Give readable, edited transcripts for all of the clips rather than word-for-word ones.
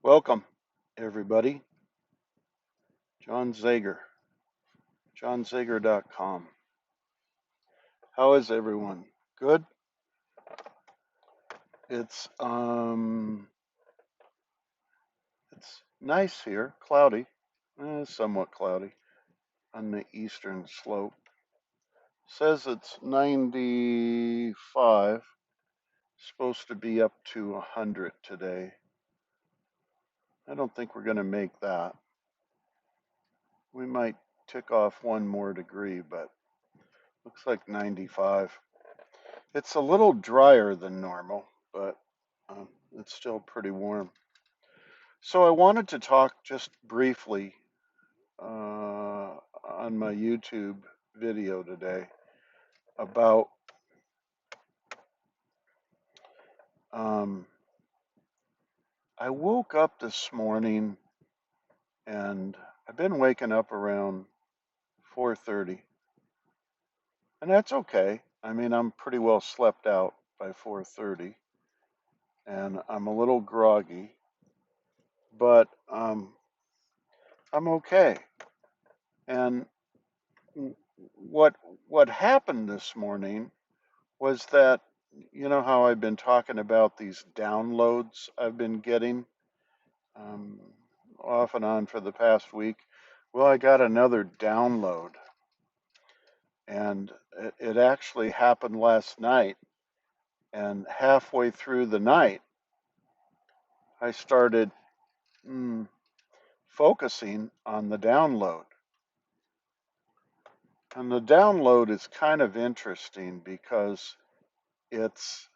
Welcome, everybody. John Zager, johnzager.com. How is everyone? Good? It's it's nice here, cloudy, somewhat cloudy on the eastern slope. Says it's 95, supposed to be up to 100 today. I don't think we're going to make that. We might tick off one more degree, but looks like 95. It's a little drier than normal, but it's still pretty warm. So I wanted to talk just briefly on my YouTube video today about um, I woke up this morning and I've been waking up around 4:30, and that's okay. I mean, I'm pretty well slept out by 4:30, and I'm a little groggy, but I'm okay. And what what happened this morning was that you know how I've been talking about these downloads I've been getting um, off and on for the past week. Well, I got another download, and it actually happened last night. And halfway through the night, I started focusing on the download. And the download is kind of interesting because it's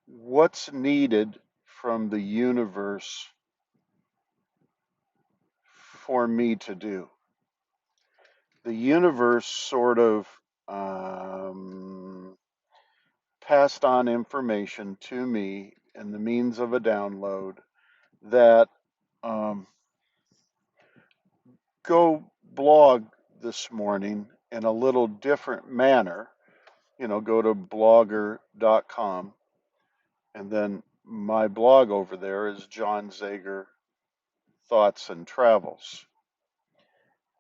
what's needed from the universe for me to do. The universe sort of um, passed on information to me in the means of a download that um, go blog this morning in a little different manner. You know, go to blogger.com, and then my blog over there is John Zager Thoughts and Travels.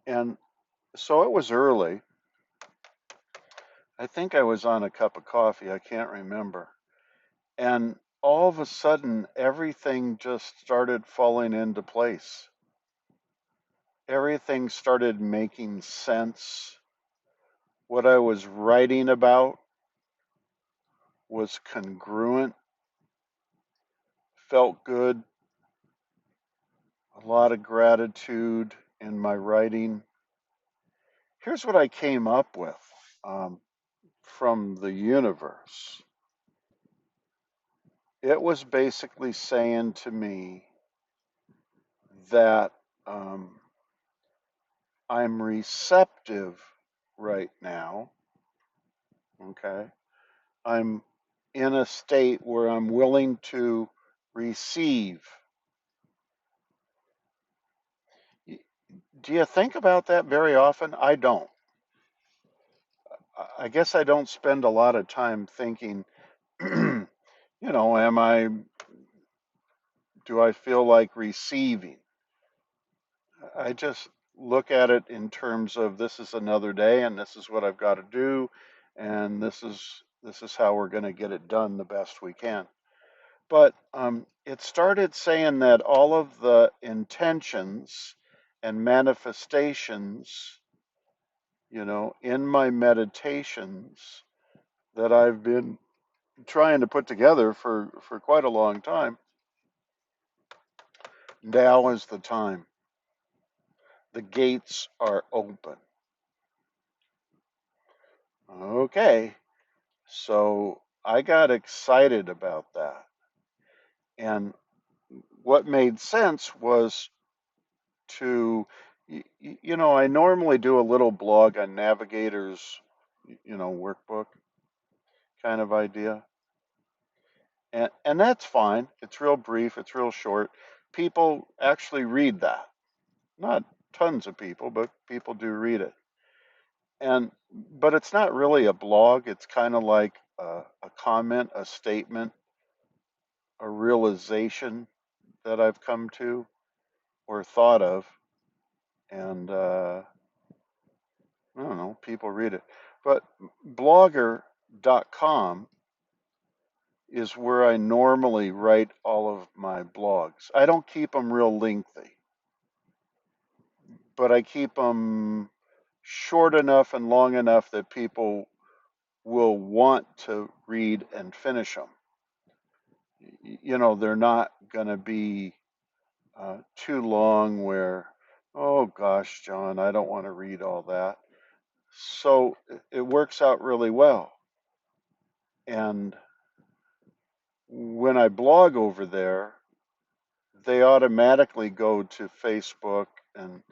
And so it was early. I think I was on a cup of coffee. I can't remember. And all of a sudden, everything just started falling into place. Everything started making sense. What I was writing about was congruent, felt good, a lot of gratitude in my writing. Here's what I came up with from the universe. It was basically saying to me that I'm receptive right now. Okay. I'm in a state where I'm willing to receive. Do you think about that very often? I don't. I guess I don't spend a lot of time thinking, am do I feel like receiving? I just look at it in terms of this is another day and this is what I've got to do and this is how we're going to get it done the best we can. But it started saying that all of the intentions and manifestations, in my meditations that I've been trying to put together for quite a long time, now is the time. The gates are open. Okay, so I got excited about that. And what made sense was to I normally do a little blog on navigators workbook kind of idea, and that's fine. It's real brief, it's real short. People actually read that. Not tons of people, but people do read it. And but it's not really a blog. It's kind of like a comment, a statement, a realization. that I've come to or thought of, and I don't know, people read it. But blogger.com is where I normally write all of my blogs. I don't keep them real lengthy, but I keep them short enough and long enough that people will want to read and finish them. You know, they're not going to be too long where, oh gosh, John, I don't want to read all that. So it works out really well. And when I blog over there, they automatically go to Facebook and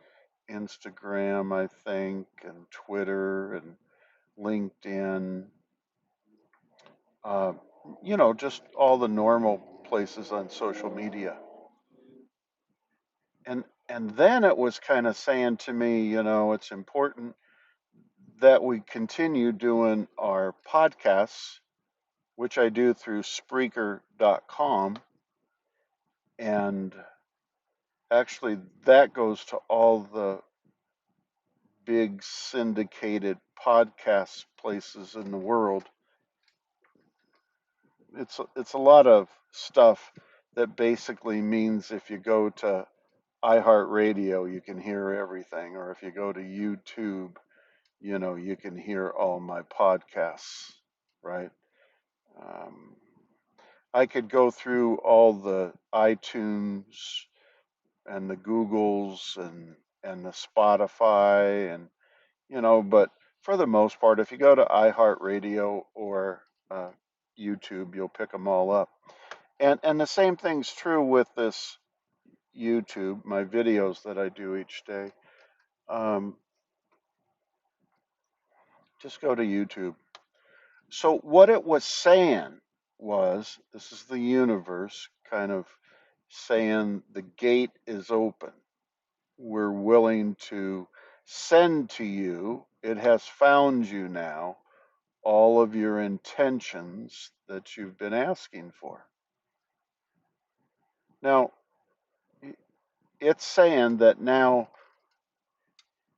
Instagram, I think, and Twitter and LinkedIn, uh, you know, just all the normal places on social media. And then it was kind of saying to me, you know, it's important that we continue doing our podcasts, which I do through Spreaker.com, and actually that goes to all the big syndicated podcast places in the world. It's a lot of stuff that basically means if you go to iHeartRadio, you can hear everything, or if you go to YouTube, you know, you can hear all my podcasts, right? Um, I could go through all the iTunes and the Googles and the Spotify and you know, but for the most part, if you go to iHeartRadio or uh, YouTube, you'll pick them all up. And the same thing's true with this YouTube, my videos that I do each day. Um, just go to YouTube. So what it was saying was, this is the universe kind of saying the gate is open. We're willing to send to you. It has found you now all of your intentions that you've been asking for. Now, it's saying that now,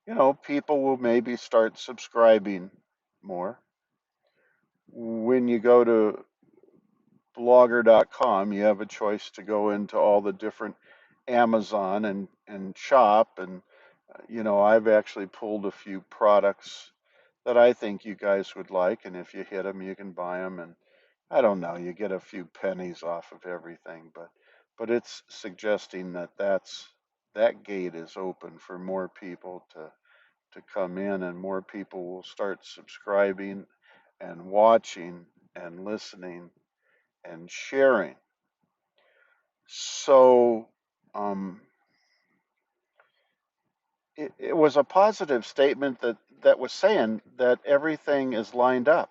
you know, people will maybe start subscribing more. When you go to blogger.com, you have a choice to go into all the different Amazon and shop. And, you know, I've actually pulled a few products that I think you guys would like. And if you hit them, you can buy them. And I don't know, you get a few pennies off of everything, but it's suggesting that that gate is open for more people to come in and more people will start subscribing and watching and listening and sharing. So um, it was a positive statement that was saying that everything is lined up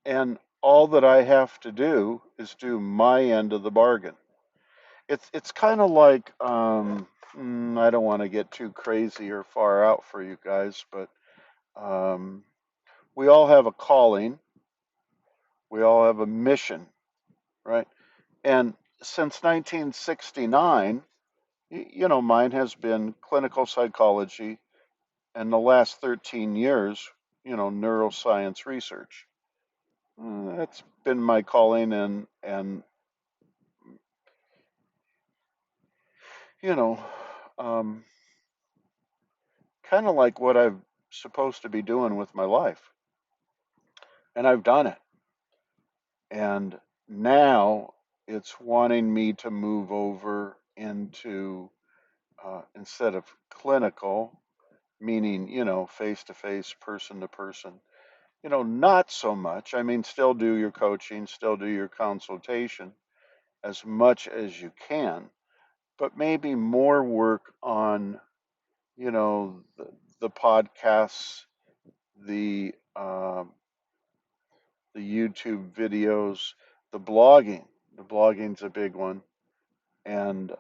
and all that I have to do is do my end of the bargain. It's kind of like I don't want to get too crazy or far out for you guys, but um, we all have a calling, we all have a mission, right? And since 1969, you know, mine has been clinical psychology, and the last 13 years, you know, neuroscience research. That's been my calling, and you know, um, kind of like what I'm supposed to be doing with my life, and I've done it. And now it's wanting me to move over into instead of clinical, meaning, you know, face to face, person to person, you know, not so much. I mean, still do your coaching, still do your consultation as much as you can, but maybe more work on, you know, the podcasts, the the YouTube videos, the blogging. The blogging's a big one. And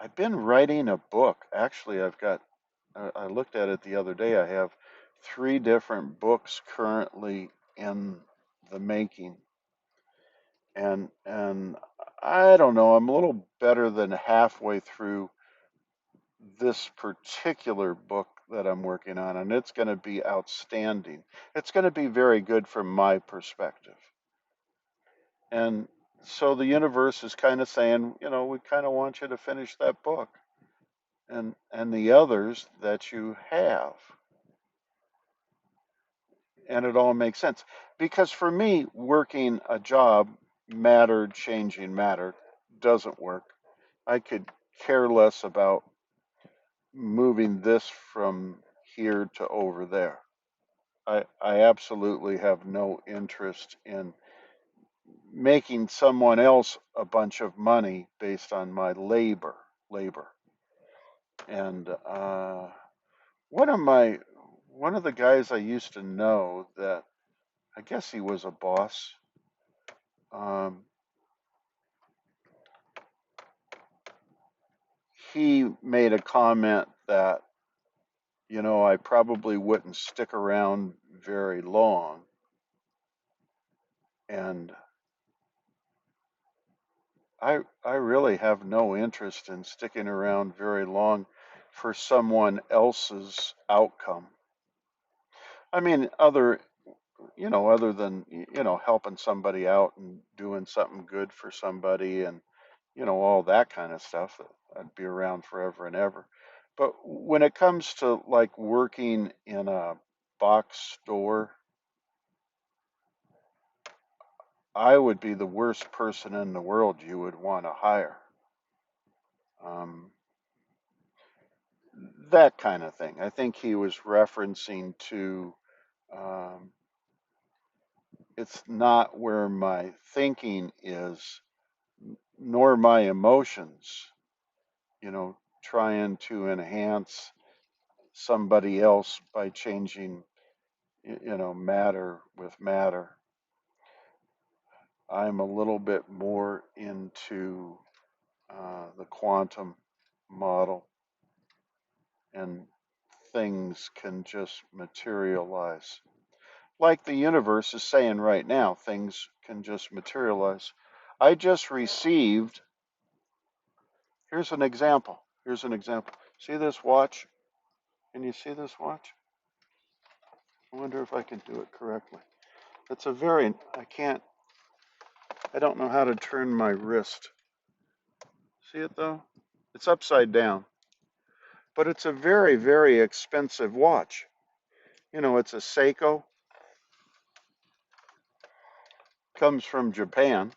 I've been writing a book. Actually, I looked at it the other day. I have three different books currently in the making. And I don't know, I'm a little better than halfway through this particular book that I'm working on, and it's going to be outstanding. It's going to be very good from my perspective. And so the universe is kind of saying, we kind of want you to finish that book and the others that you have. And it all makes sense. Because for me, working a job, changing matter, doesn't work. I could care less about moving this from here to over there. I absolutely have no interest in making someone else a bunch of money based on my labor. And one of my one of the guys I used to know that I guess he was a boss. Um, he made a comment that I probably wouldn't stick around very long, and I really have no interest in sticking around very long for someone else's outcome. I mean, other than helping somebody out and doing something good for somebody and all that kind of stuff, I'd be around forever and ever. But when it comes to like working in a box store, I would be the worst person in the world you would want to hire. Um, that kind of thing. I think he was referencing to um, it's not where my thinking is, nor my emotions, trying to enhance somebody else by changing, matter with matter. I'm a little bit more into the quantum model, and things can just materialize. Like the universe is saying right now, things can just materialize. I just received, here's an example. Here's an example. See this watch? Can you see this watch? I wonder if I can do it correctly. It's a very, I don't know how to turn my wrist. See it though? It's upside down. But it's a very, very expensive watch. It's a Seiko, comes from Japan.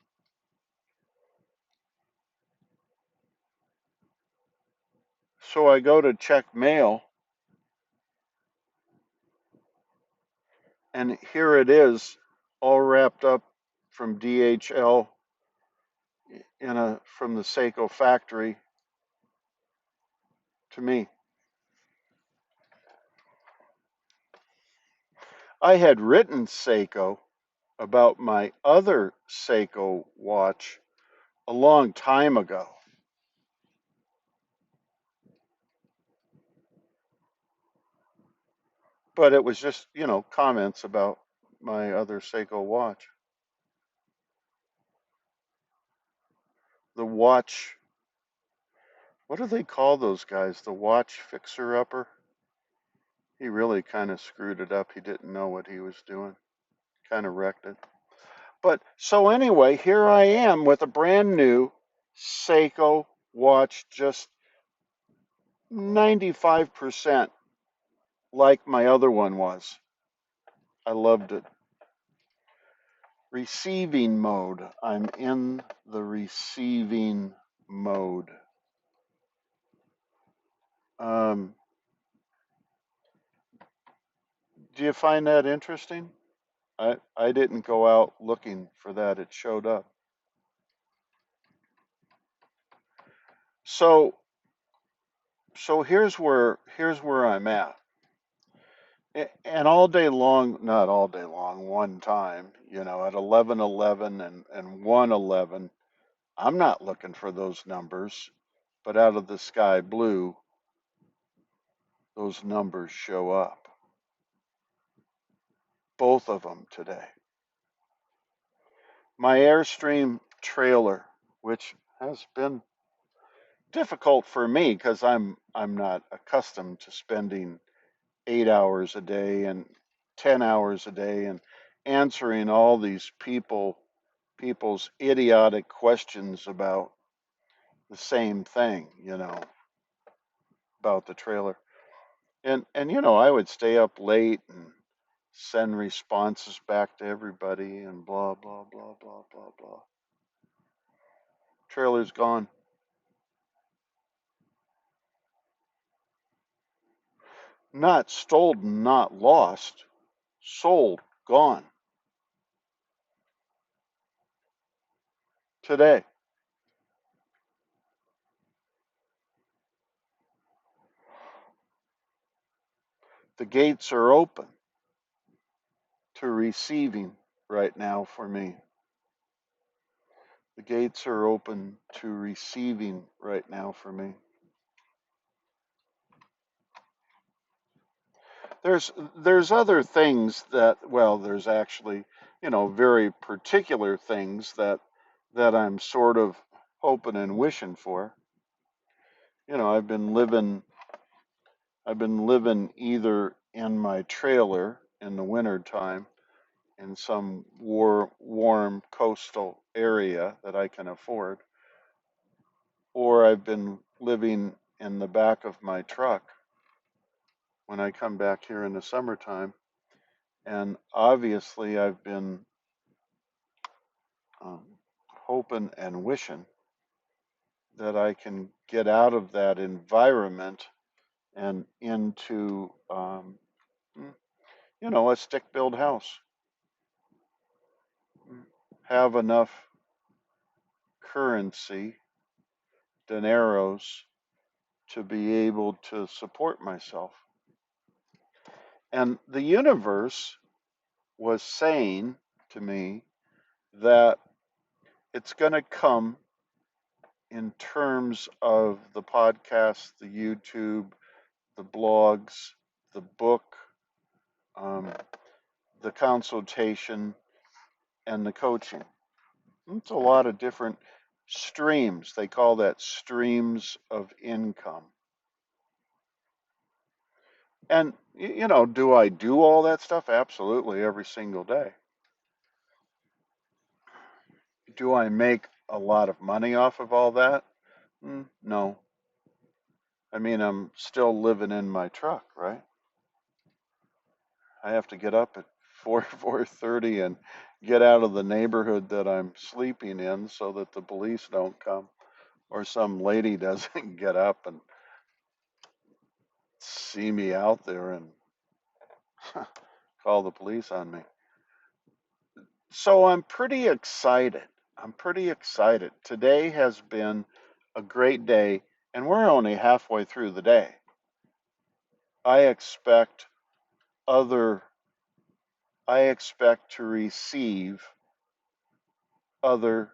So I go to check mail, and here it is, all wrapped up from DHL from the Seiko factory to me. I had written Seiko about my other Seiko watch a long time ago. But it was just, comments about my other Seiko watch. The watch, what do they call those guys? The watch fixer upper? He really kind of screwed it up. He didn't know what he was doing, kind of wrecked it. But so anyway, here I am with a brand new Seiko watch, just 95% like my other one was. I loved it. Receiving mode. I'm in the receiving mode. Um, do you find that interesting? I didn't go out looking for that. It showed up. So so here's where I'm at. And all day long, not all day long, one time, at 11:11 and 1:11, I'm not looking for those numbers, but out of the sky blue, those numbers show up. Both of them today. My Airstream trailer, which has been difficult for me because I'm not accustomed to spending 8 hours a day and 10 hours a day and answering all these people's idiotic questions about the same thing, about the trailer. And I would stay up late and send responses back to everybody and blah blah blah blah blah blah. Trailer's gone. Not stolen, not lost. Sold, gone. Today. The gates are open to receiving right now for me. The gates are open to receiving right now for me. There's other things that, well, there's actually, very particular things that I'm sort of hoping and wishing for. You know, I've been living either in my trailer in the winter time in some warm coastal area that I can afford, or I've been living in the back of my truck when I come back here in the summertime. And obviously, I've been um, hoping and wishing that I can get out of that environment and into, mm, a stick built house, have enough currency, dineros, to be able to support myself. And the universe was saying to me that it's going to come in terms of the podcast, the YouTube, the blogs, the book, um, the consultation, and the coaching. It's a lot of different streams. They call that streams of income. And, do I do all that stuff? Absolutely, every single day. Do I make a lot of money off of all that? No. I mean, I'm still living in my truck, right? I have to get up at 4:30 and get out of the neighborhood that I'm sleeping in so that the police don't come or some lady doesn't get up and see me out there and call the police on me. So I'm pretty excited. I'm pretty excited. Today has been a great day, and we're only halfway through the day. I expect other, I expect to receive other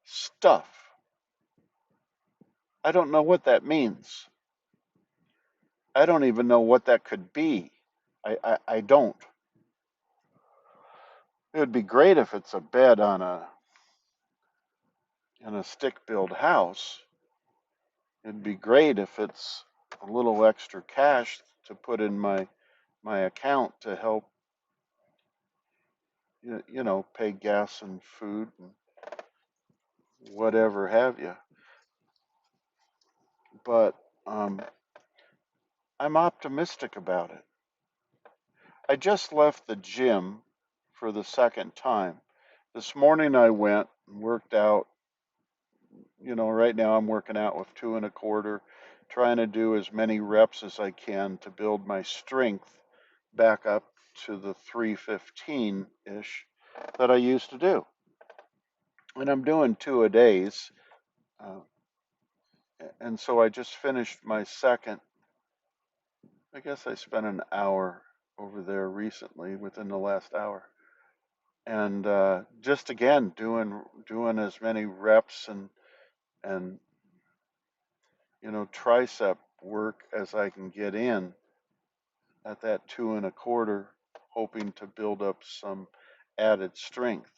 stuff. I don't know what that means. I don't even know what that could be. I don't. It would be great if it's a bed in a stick built house. It'd be great if it's a little extra cash to put in my account to help pay gas and food and whatever have you. But um, I'm optimistic about it. I just left the gym for the second time. This morning I went and worked out. Right now I'm working out with 2 and a quarter, trying to do as many reps as I can to build my strength back up to the 315 ish that I used to do. And I'm doing two a days. Uh, and so I just finished my second. I guess I spent an hour over there recently within the last hour. And just again doing as many reps and tricep work as I can get in at that 2 and a quarter, hoping to build up some added strength.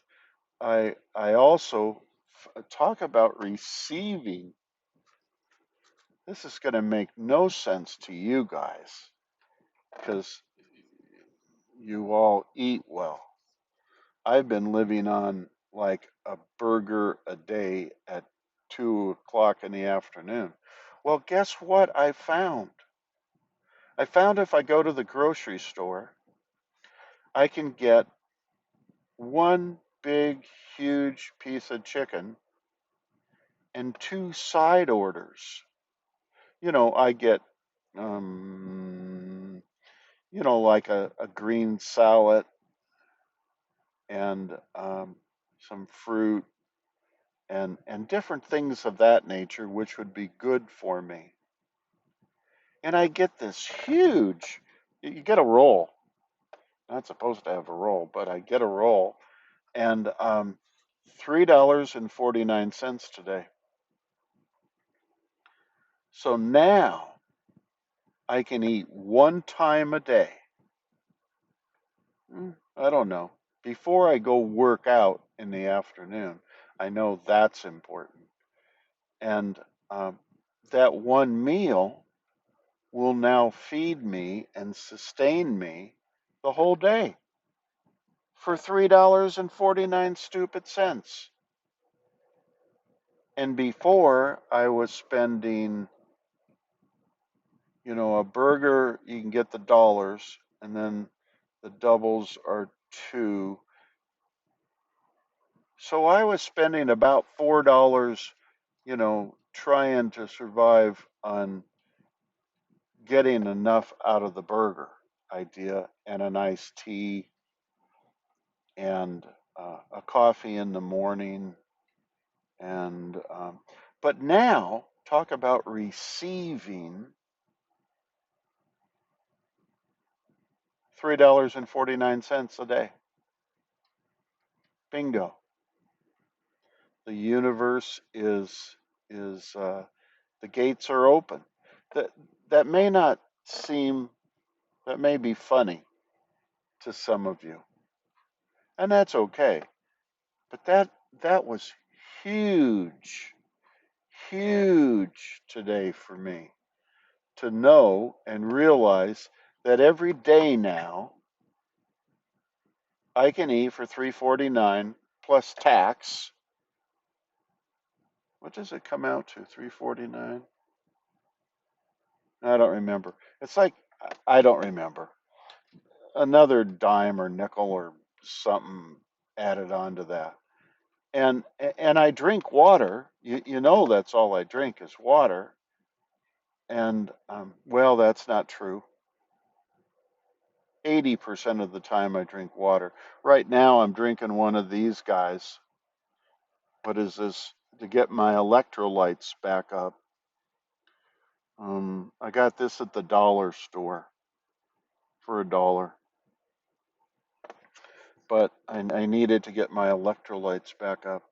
I also talk about receiving. This is going to make no sense to you guys because you all eat well. I've been living on like a burger a day at 2 o'clock in the afternoon. Well, guess what I found? I found if I go to the grocery store, I can get one big, huge piece of chicken and two side orders. I get, um, like a green salad and some fruit and different things of that nature, which would be good for me. And I get this huge, you get a roll. Not supposed to have a roll, but I get a roll and $3.49 today. So now I can eat one time a day. I don't know. Before I go work out in the afternoon, I know that's important. And um, that one meal will now feed me and sustain me the whole day for $3.49 stupid cents. And before I was spending, a burger, you can get the dollars, and then the doubles are two. So I was spending about $4, trying to survive on getting enough out of the burger idea and a nice tea and a coffee in the morning. And but now talk about receiving $3.49 a day. Bingo. The universe is the gates are open. That that may not seem that may be funny to some of you, and that's okay. But that was huge, huge today for me to know and realize that every day now I can eat for 349 plus tax. What does it come out to? 349? I don't remember. It's like I don't remember. Another dime or nickel or something added on to that. And I drink water. You know that's all I drink is water. And well, that's not true. 80% of the time I drink water. Right now I'm drinking one of these guys. What is this? To get my electrolytes back up. I got this at the dollar store for $1, but I needed to get my electrolytes back up.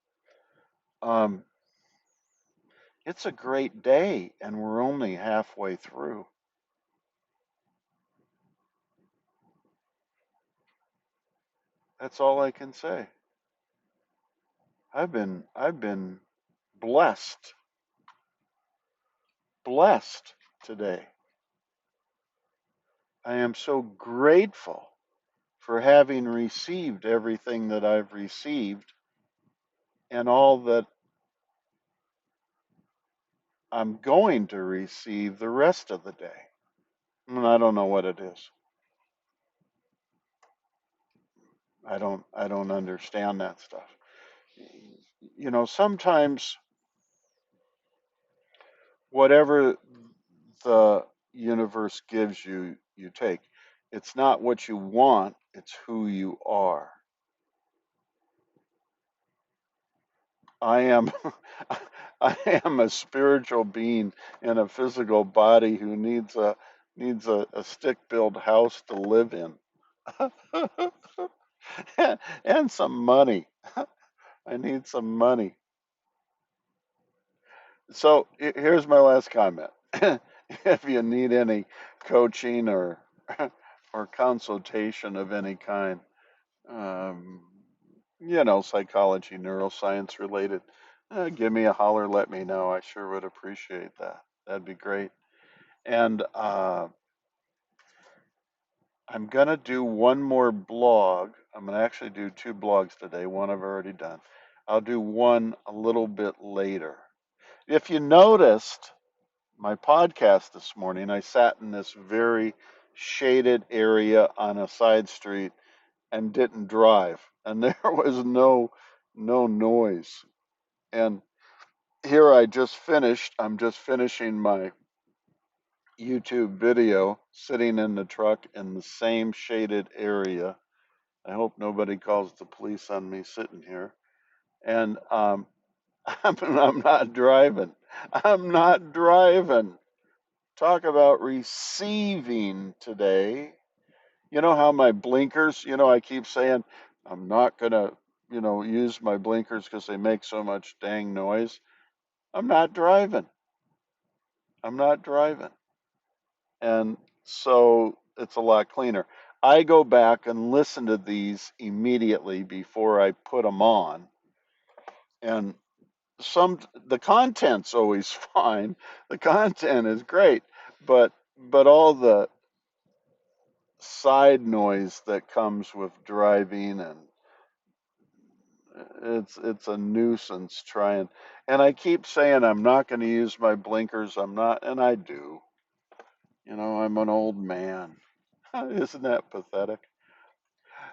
Um, it's a great day, and we're only halfway through. That's all I can say. I've been blessed, blessed today. I am so grateful for having received everything that I've received and all that I'm going to receive the rest of the day. And I don't know what it is. I don't understand that stuff. Sometimes whatever the universe gives you, you take. It's not what you want, it's who you are. I am I am a spiritual being in a physical body who needs a stick-built house to live in. And some money. I need some money. So here's my last comment. If you need any coaching or consultation of any kind, um, psychology, neuroscience related, give me a holler, let me know. I sure would appreciate that. That'd be great. And I'm going to do one more blog. I'm going to actually do two blogs today. One I've already done. I'll do one a little bit later. If you noticed my podcast this morning, I sat in this very shaded area on a side street and didn't drive, and there was no noise. And here I'm just finishing my YouTube video sitting in the truck in the same shaded area. I hope nobody calls the police on me sitting here. And I'm not driving. I'm not driving. Talk about receiving today. You know how my blinkers, I keep saying I'm not going to, use my blinkers because they make so much dang noise. I'm not driving. I'm not driving. And so it's a lot cleaner. I go back and listen to these immediately before I put them on. And the content's always fine. The content is great, but all the side noise that comes with driving, and it's a nuisance trying. And I keep saying I'm not going to use my blinkers. I'm not, and I do. I'm an old man. Isn't that pathetic?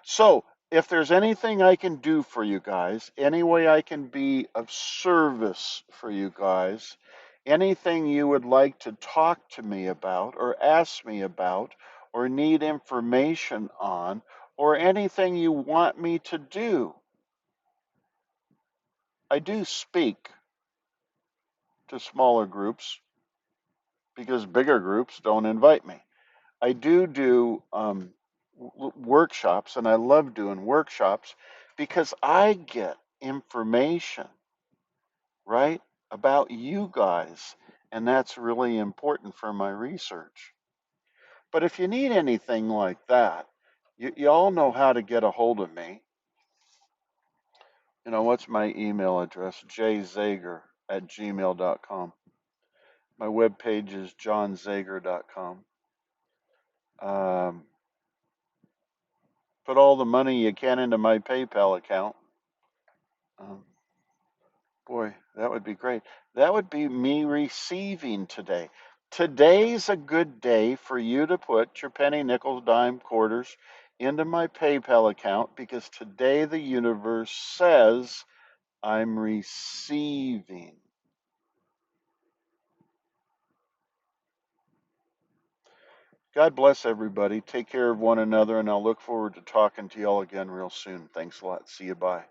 So, if there's anything I can do for you guys, any way I can be of service for you guys, anything you would like to talk to me about or ask me about or need information on, or anything you want me to do, I do speak to smaller groups because bigger groups don't invite me. I do workshops, and I love doing workshops because I get information, right, about you guys, and that's really important for my research. But if you need anything like that, you all know how to get a hold of me. What's my email address? jzager@gmail.com. My webpage is johnzager.com. Put all the money you can into my PayPal account. Um, Boy, that would be great. That would be me receiving today. Today's a good day for you to put your penny, nickel, dime, quarters into my PayPal account because today the universe says I'm receiving. God bless everybody. Take care of one another, and I'll look forward to talking to y'all again real soon. Thanks a lot. See you. Bye.